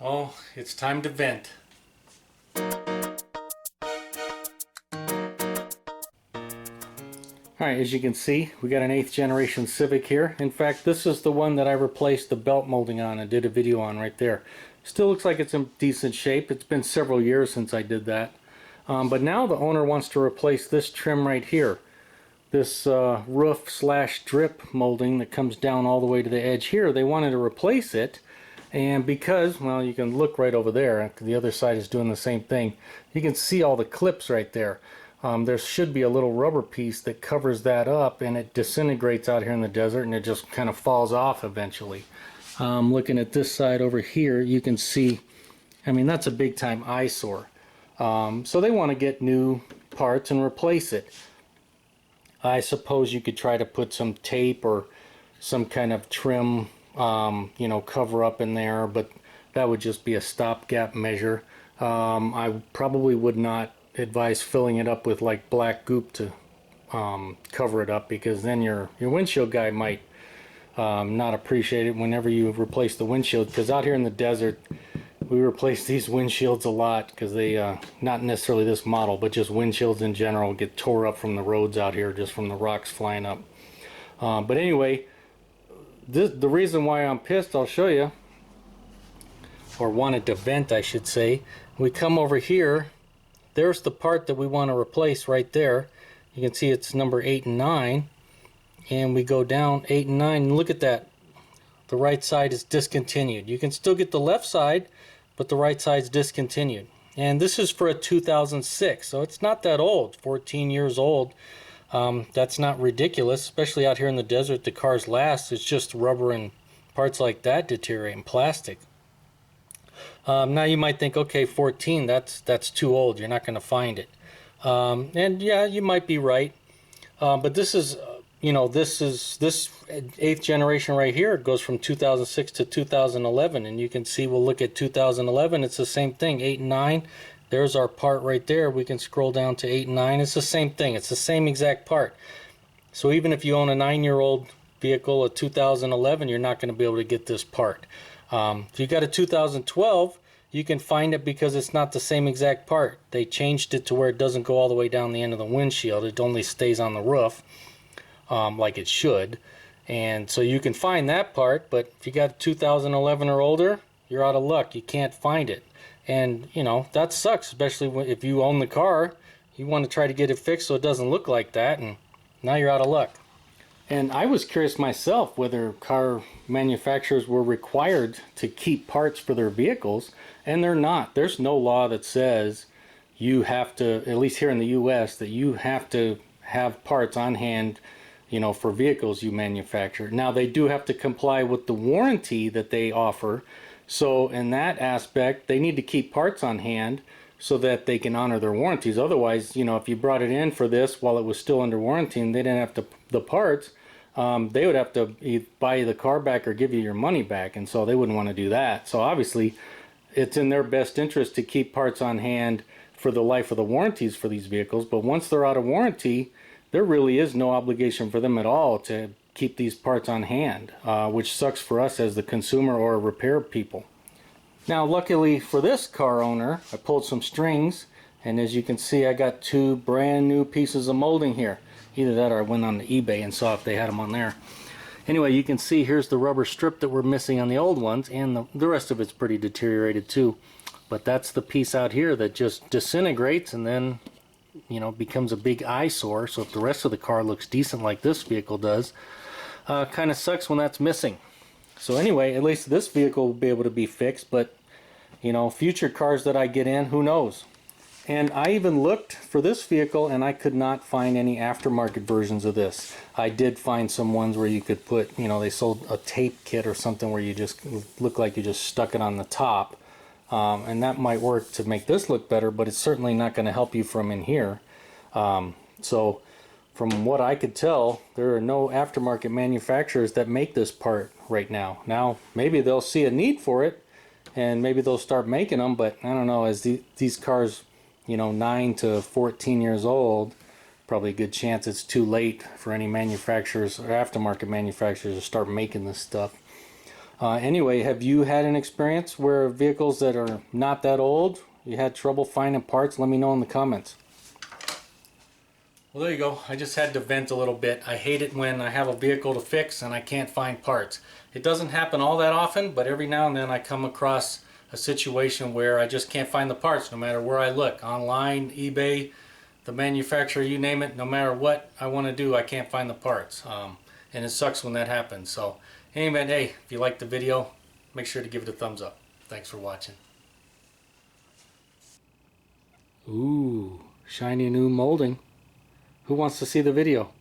Oh, it's time to vent. Alright, as you can see, we got an 8th generation Civic here. In fact, this is the one that I replaced the belt molding on and did a video on right there. Still looks like it's in decent shape. It's been several years since I did that. But now the owner wants to replace this trim right here. This roof slash drip molding that comes down all the way to the edge here. They wanted to replace it. And because, well, you can look right over there. The other side is doing the same thing. You can see all the clips right there. There should be a little rubber piece that covers that up, and it disintegrates out here in the desert, and it just kind of falls off eventually. Looking at this side over here, you can see, I mean, that's a big time eyesore. So they want to get new parts and replace it. I suppose you could try to put some tape or some kind of trim, you know, cover up in there, but that would just be a stopgap measure. I probably would not advise filling it up with like black goop to cover it up, because then your windshield guy might not appreciate it whenever you replace the windshield, because out here in the desert we replace these windshields a lot, because they not necessarily this model, but just windshields in general get tore up from the roads out here just from the rocks flying up. But anyway, the reason why I'm pissed, I'll show you, or wanted to vent I should say. We come over here, there's the part that we want to replace right there. You can see it's number 8 and 9, and we go down 8 and 9, and look at that, the right side is discontinued. You can still get the left side, but the right side's discontinued. And this is for a 2006, so it's not that old, 14 years old. That's not ridiculous, especially out here in the desert. The cars last. It's just rubber and parts like that deteriorate, and plastic. Now you might think, okay, 14, that's too old, you're not going to find it. And yeah, you might be right. But this is, you know, this 8th generation right here goes from 2006 to 2011, and you can see, we'll look at 2011, it's the same thing, 8 and 9. There's our part right there. We can scroll down to 8 and 9. It's the same thing. It's the same exact part. So even if you own a 9-year-old vehicle, a 2011, you're not going to be able to get this part. If you got a 2012, you can find it because it's not the same exact part. They changed it to where it doesn't go all the way down the end of the windshield. It only stays on the roof, like it should. And so you can find that part, but if you got a 2011 or older, you're out of luck. You can't find it. And, you know, that sucks, especially if you own the car. You want to try to get it fixed so it doesn't look like that, and now you're out of luck. And I was curious myself whether car manufacturers were required to keep parts for their vehicles, and they're not. There's no law that says you have to, at least here in the US, that you have to have parts on hand, you know, for vehicles you manufacture. Now they do have to comply with the warranty that they offer. So in that aspect, they need to keep parts on hand so that they can honor their warranties. Otherwise, you know, if you brought it in for this while it was still under warranty and they didn't have the parts, they would have to either buy you the car back or give you your money back, and so they wouldn't want to do that. So obviously, it's in their best interest to keep parts on hand for the life of the warranties for these vehicles. But once they're out of warranty, there really is no obligation for them at all to keep these parts on hand, which sucks for us as the consumer or repair people. Now luckily for this car owner, I pulled some strings, and as you can see, I got 2 brand new pieces of molding here. Either that or I went on eBay and saw if they had them on there. Anyway, you can see here's the rubber strip that we're missing on the old ones, and the rest of it's pretty deteriorated too. But that's the piece out here that just disintegrates and then, you know, becomes a big eyesore. So if the rest of the car looks decent like this vehicle does, kind of sucks when that's missing. So anyway, at least this vehicle will be able to be fixed, but you know, future cars that I get in, who knows? And I even looked for this vehicle and I could not find any aftermarket versions of this. I did find some ones where you could put, you know, they sold a tape kit or something where you just look like you just stuck it on the top. And that might work to make this look better, but it's certainly not going to help you from in here. So from what I could tell, there are no aftermarket manufacturers that make this part right now. Now, maybe they'll see a need for it and maybe they'll start making them, but I don't know, as these cars, you know, 9 to 14 years old, probably a good chance it's too late for any manufacturers or aftermarket manufacturers to start making this stuff. Anyway, have you had an experience where vehicles that are not that old, you had trouble finding parts? Let me know in the comments. Well, there you go. I just had to vent a little bit. I hate it when I have a vehicle to fix and I can't find parts. It doesn't happen all that often, but every now and then I come across a situation where I just can't find the parts no matter where I look. Online, eBay, the manufacturer, you name it, no matter what I want to do, I can't find the parts. And it sucks when that happens. So anyway, hey, if you liked the video, make sure to give it a thumbs up. Thanks for watching. Ooh, shiny new molding. Who wants to see the video?